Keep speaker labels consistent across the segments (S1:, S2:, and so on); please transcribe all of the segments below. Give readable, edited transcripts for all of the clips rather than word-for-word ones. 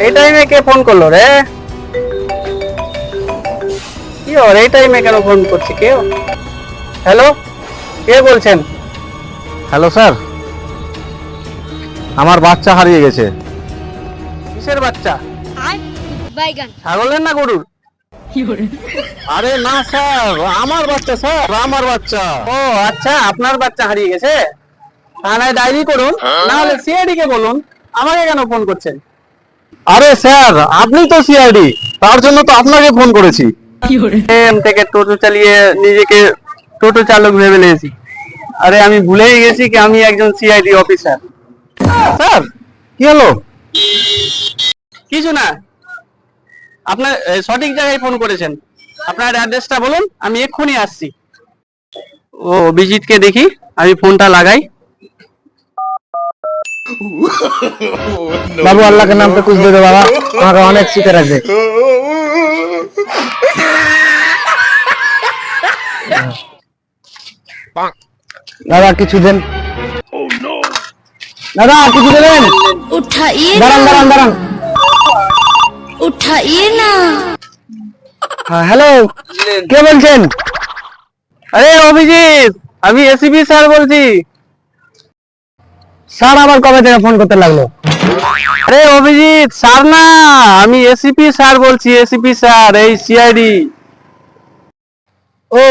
S1: এই টাইমে কে ফোন করলো রে? কি ওর এই টাইমে কেন ফোন করছে কেউ? হ্যালো, কে বলছেন?
S2: হ্যালো স্যার, আমার বাচ্চা হারিয়ে গেছে।
S1: কিসের বাচ্চা?
S3: বাইগান।
S1: ছাগলের না গরুর?
S2: আরে না স্যার, আমার বাচ্চা স্যার, আমার বাচ্চা।
S1: ও আচ্ছা, আপনার বাচ্চা হারিয়ে গেছে। থানায় ডায়েরি করুন, না হলে সিআইডি কে বলুন। আমাকে কেন ফোন করছেন?
S2: আরে স্যার, আপনি তো সিআইডি, তার জন্য তো আপনাকে ফোন করেছি।
S1: এখান থেকে টোটো চালিয়ে নিজেকে টোটো চালক ভেবে নিয়েছি। আরে আমি ভুলেই গেছি কি আমি একজন সিআইডি অফিসার।
S2: স্যার, কি হলো?
S1: কিছু না, আপনার সঠিক জায়গায় ফোন করেছেন। আপনার অ্যাড্রেসটা বলুন, আমি এক্ষুনি আসছি। ও অভিজিৎকে দেখি, আমি ফোনটা লাগাই।
S2: বাবু, আল্লাহকে নাম पे कुछ दे दो বাবা, আমাকে অনেক সুখে রাখবে। দাদা কিছু দেন, দাদা কিছু দেবেন।
S3: उठाइए
S2: দাঁড়ান
S3: ना,
S2: দাঁড়ান দাঁড়ান।
S3: उठाइए ना।
S2: হ্যালো, কে বলছেন?
S1: আরে অভিজিৎ, আমি এসিপি স্যার বলছি।
S2: স্যার আবার কবে থেকে ফোন করতে লাগলো?
S1: আরে অভিজিৎ স্যার না, আমি এসিপি স্যার বলছি, এসিপি স্যার, এই সিআইডি।
S2: ও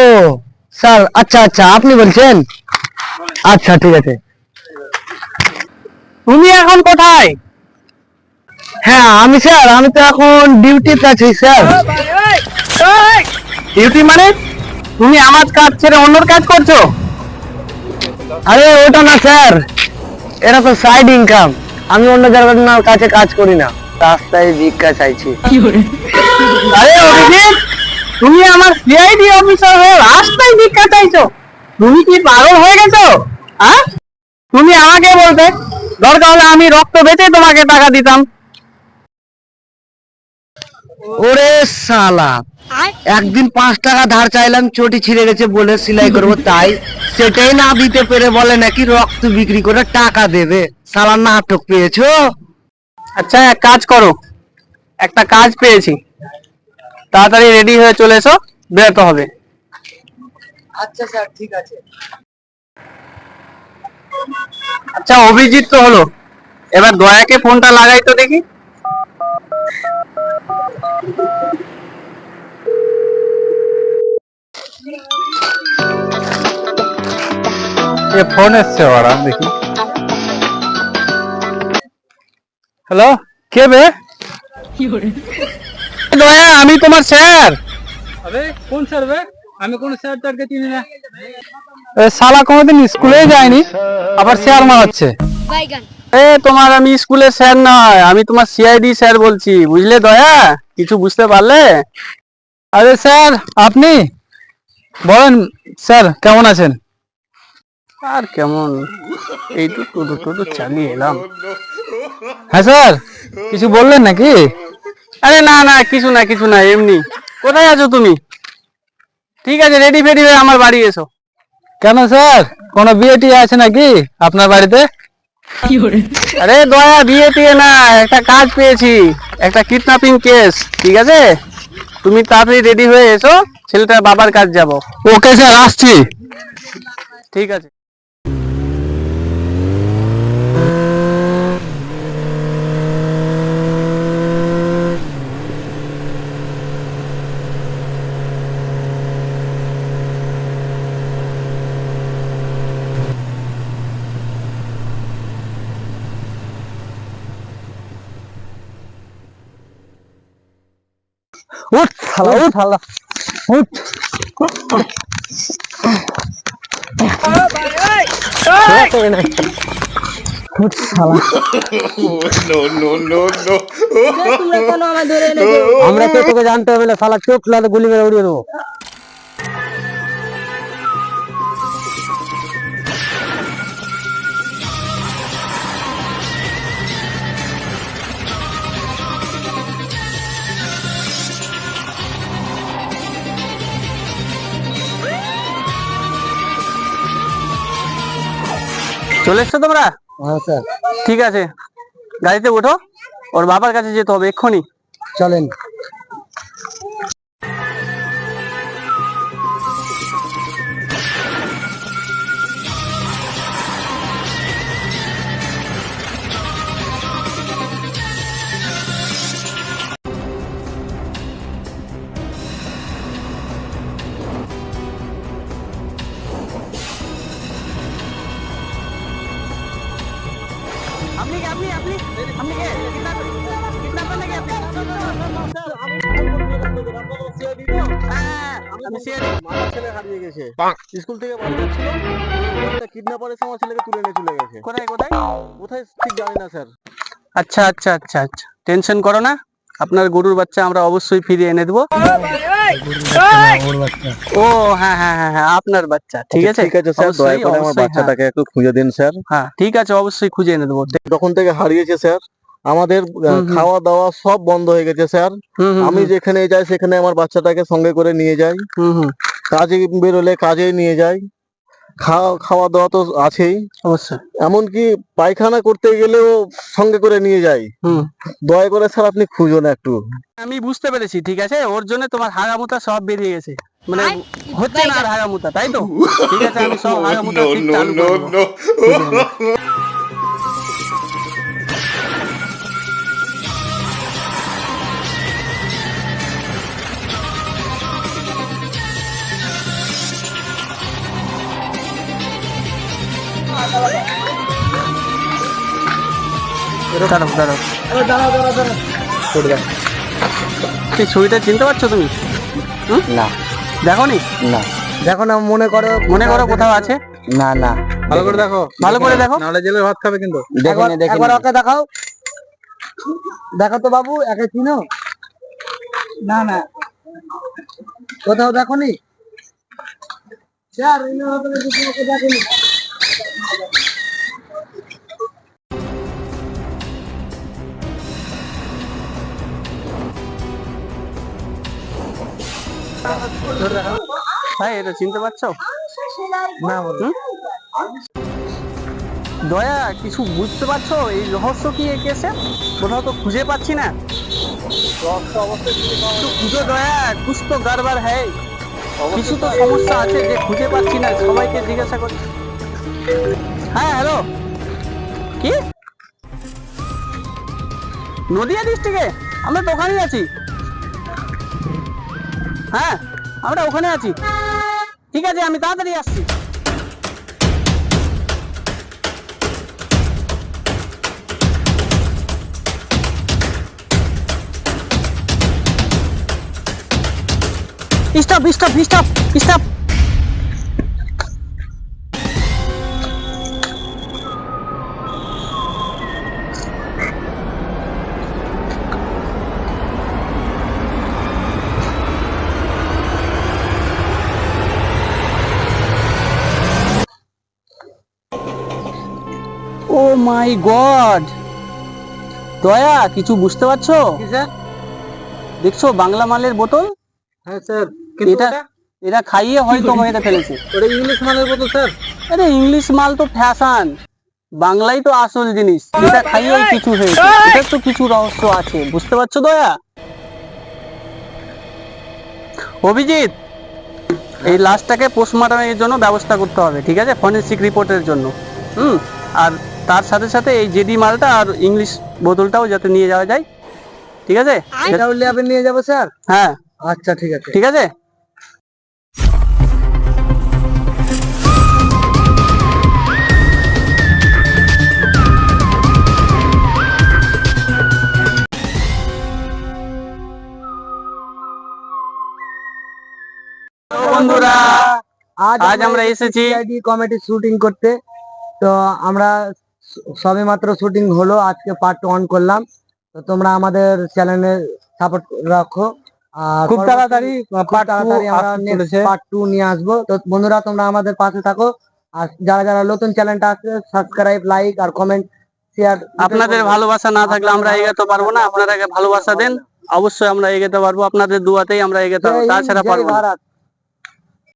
S2: স্যার, আচ্ছা আচ্ছা, আপনি বলছেন? আচ্ছা ঠিক আছে।
S1: তুমি এখন কোথায়?
S2: হ্যাঁ আমি স্যার, আমি তো এখন ডিউটিতে আছি স্যার।
S1: ডিউটি মানে? তুমি আমার কাজ ছেড়ে অন্যর কাজ করছো?
S2: আরে ওটা না স্যার, এটা তো সাইড ইনকাম। আমি অন্য জায়গার কাছে কাজ করি না, রাস্তায় ভিক্ষা চাইছি।
S1: আরে অভিজিৎ, তুমি আমার সিআইডি অফিসার হয়ে রাস্তায় ভিক্ষা চাইছো? তুমি কি পাগল হয়ে গেছো? হ্যাঁ, তুমি আমাকে বলতে, দরকার হলে আমি রক্ত বেচে তোমাকে টাকা দিতাম।
S2: ওরে শালা, একদিন 5 টাকা ধার চাইলাম, চটি ছিঁড়ে গেছে বলে সেলাই করবো, তাই সেটাই না দিতে পেরে বলে নাকি রক্ত বিক্রি করে টাকা দেবে। শালা নাটক পেয়েছো?
S1: আচ্ছা এক কাজ করো, একটা কাজ পেয়েছি, তাড়াতাড়ি রেডি হয়ে চলে এসো, বেরোতে হবে।
S2: আচ্ছা স্যার, ঠিক আছে।
S1: আচ্ছা অভিজিৎ তো হলো, এবার দয়াকে ফোনটা লাগাই তো দেখি।
S2: ফোন এসছে ওরা, দেখি।
S1: হ্যালো, কে বে? দয়া, আমি তোমার স্যার।
S4: अबे कौन सर वे हमें कौन सर तक के तीन है
S1: শালা কোনোদিন স্কুলে যায়নি, আবার স্যার মারাচ্ছে।
S3: বাইগান।
S1: তোমার আমি স্কুলের স্যার নয়, আমি তোমার সিআইডি স্যার বলছি, বুঝলে দয়া? কিছু বুঝতে পারলে?
S4: अरे सर আপনি বলেন স্যার কেমন আছেন?
S1: আর কেমন, এই তো টোটো টোটো চালিয়ে এলাম।
S4: হ্যাঁ স্যার, কিছু বললেন নাকি?
S1: আরে না না, কিছু না কিছু না, এমনি। কোথায় আছো তুমি? ঠিক আছে, রেডি ফেডি হয়ে আমার বাড়ি এসো।
S4: কেন স্যার, কোনো বিয়ে টিয়ে আছে নাকি আপনার বাড়িতে?
S1: আরে দয়া, বিয়ে টিয়ে না, একটা কাজ পেয়েছি, একটা কিডন্যাপিং কেস। ঠিক আছে, তুমি তাড়াতাড়ি রেডি হয়ে এসো, ছেলেটার বাবার কাজ যাব।
S4: ওকে স্যার, আসছি।
S1: ঠিক আছে।
S4: উঠ শালা, উঠ শালা, উঠ। উঠ শালা। আমরা তো তোকে জানতে হবে না, শালা চোখ লালে গুলি মেরে উড়িয়ে দেবো।
S1: চলে এসছো তোমরা?
S2: হ্যাঁ স্যার।
S1: ঠিক আছে, গাড়িতে ওঠো, ওর বাবার কাছে যেতে হবে এক্ষুনি।
S2: চলেন।
S1: আপনি কে? আপনি আপনি আপনি কে? কিডন্যাপার নাকি আপনি? হ্যাঁ, আমি সিআইডি।
S5: আমার ছেলে হারিয়ে গেছে, স্কুল থেকে বাড়ি যাচ্ছিল, একটা কিডন্যাপার এসে আমার ছেলেকে তুলে নিয়ে চলে গেছে।
S1: কোথায় কোথায়?
S5: কোথায় ঠিক জানি না স্যার।
S1: আচ্ছা আচ্ছা আচ্ছা আচ্ছা, টেনশন করো না, আপনার গরুর বাচ্চা আমরা অবশ্যই ফিরিয়ে এনে দেবো। ও হ্যাঁ হ্যাঁ হ্যাঁ হ্যাঁ, আপনার বাচ্চা, ঠিক আছে
S5: ঠিক আছে স্যার, দয়া
S1: অবশ্যই,
S5: করে আমার
S1: অবশ্যই,
S5: বাচ্চাটাকে একটু খুঁজে দিন স্যার।
S1: হ্যাঁ ঠিক আছে, অবশ্যই খুঁজে এনে দেবো।
S5: তখন থেকে হারিয়েছে স্যার, আমাদের খাওয়া দাওয়া সব বন্ধ হয়ে গেছে স্যার। আমি যেখানে যাই সেখানে আমার বাচ্চাটাকে সঙ্গে করে নিয়ে যাই, কাজে বেরোলে কাজে নিয়ে যাই, খাওয়া দাওয়া তো আছেই,
S1: অবশ্যই।
S5: এমনকি পায়খানা করতে গেলেও সঙ্গে করে নিয়ে যাই। দয়া করে স্যার আপনি খুঁজুন একটু।
S1: আমি বুঝতে পেরেছি, ঠিক আছে, ওর জন্য তোমার হাগামুতা সব বেরিয়ে গেছে, মানে হচ্ছে না আর হাগামুতা, তাই তো? ঠিক আছে, আমি সব হাগামুতা ঠিক চালু করে দেবো। দাঁড়াও দাঁড়াও, এই ছবিটা চিনতে পারছো তুমি?
S2: না
S1: দেখোনি?
S2: না, দেখো না, মনে করো
S1: কোথাও আছে?
S2: না না,
S5: ভালো করে দেখো,
S1: ভালো করে দেখো,
S5: নাহলে জেলে ভাত খাবে কিন্তু।
S2: একবার ওকে দেখাও, দেখো তো বাবু, একে চিনো? না না, কোথাও দেখোনি স্যার? দেখোনি?
S1: ভাই এটা চিনতে পারছো?
S2: না বলো।
S1: দয়া, কিছু বুঝতে পারছো এই রহস্য কি এই কেসে? কোথাও তো খুঁজে পাচ্ছি না। একটু খুঁজো দয়া, কুছ তো গড়বড় হ্যায়, কিছু তো সমস্যা আছে যে খুঁজে পাচ্ছি না, সবাইকে জিজ্ঞাসা করছি। হ্যাঁ হ্যালো, কি নদিয়া ডিস্ট্রিক্টে? আমরা তো ওখানেই আছি। হ্যাঁ আমরা ওখানে আছি, ঠিক আছে আমি তাড়াতাড়ি আসছি। Stop stop stop stop. Oh my God, দয়া কিছু বুঝতে পারছো? দেখছো বাংলা মালের বোতল?
S5: হ্যাঁ স্যার,
S1: এটা খাইয়ে হয়তো মেরে ফেলেছে।
S5: ওটা ইংলিশ মালের বোতল স্যার।
S1: আরে ইংলিশ মাল তো ফ্যাশন, বাংলাই তো আসল জিনিস, এটা খাইয়েই কিছু হয়েছে, এটা তো কিছু রহস্য আছে, বুঝতে পারছো দয়া? অভিজিৎ, এই লাশটাকে পোস্টমর্টমের জন্য ব্যবস্থা করতে হবে, ঠিক আছে, ফরেনসিক রিপোর্টের জন্য। আর তার সাথে সাথে এই জেডি মালটা আর ইংলিশ বোতলটাও যাতে নিয়ে যাওয়া যায়, ঠিক আছে?
S2: সেটাও ল্যাবে নিয়ে যাবো স্যার?
S1: হ্যাঁ
S2: আচ্ছা ঠিক আছে।
S1: ঠিক আছে। বন্ধুরা, আজ আমরা এসেছি
S2: কমেডি শুটিং করতে। তো আমরা সবে মাত্র শুটিং হলো, আজকে পার্ট 1 করলাম। তো তোমরা আমাদের চ্যানেলে সাপোর্ট রাখো, আর
S1: খুব তাড়াতাড়ি
S2: আমরা নেক্সট পার্ট 2 নিয়ে আসবো। তো বন্ধুরা তোমরা আমাদের পাশে থাকো, আর যারা যারা নতুন চ্যানেলটা আছে সাবস্ক্রাইব, লাইক আর কমেন্ট, শেয়ার।
S1: আপনাদের ভালোবাসা না থাকলে আমরা এগোতে পারবো না, আপনারা ভালোবাসা দেন, অবশ্যই আমরা এগোতে পারবো, আপনাদের দুয়াতেই আমরা এগোতে পারবো, তাছাড়া পারবো না।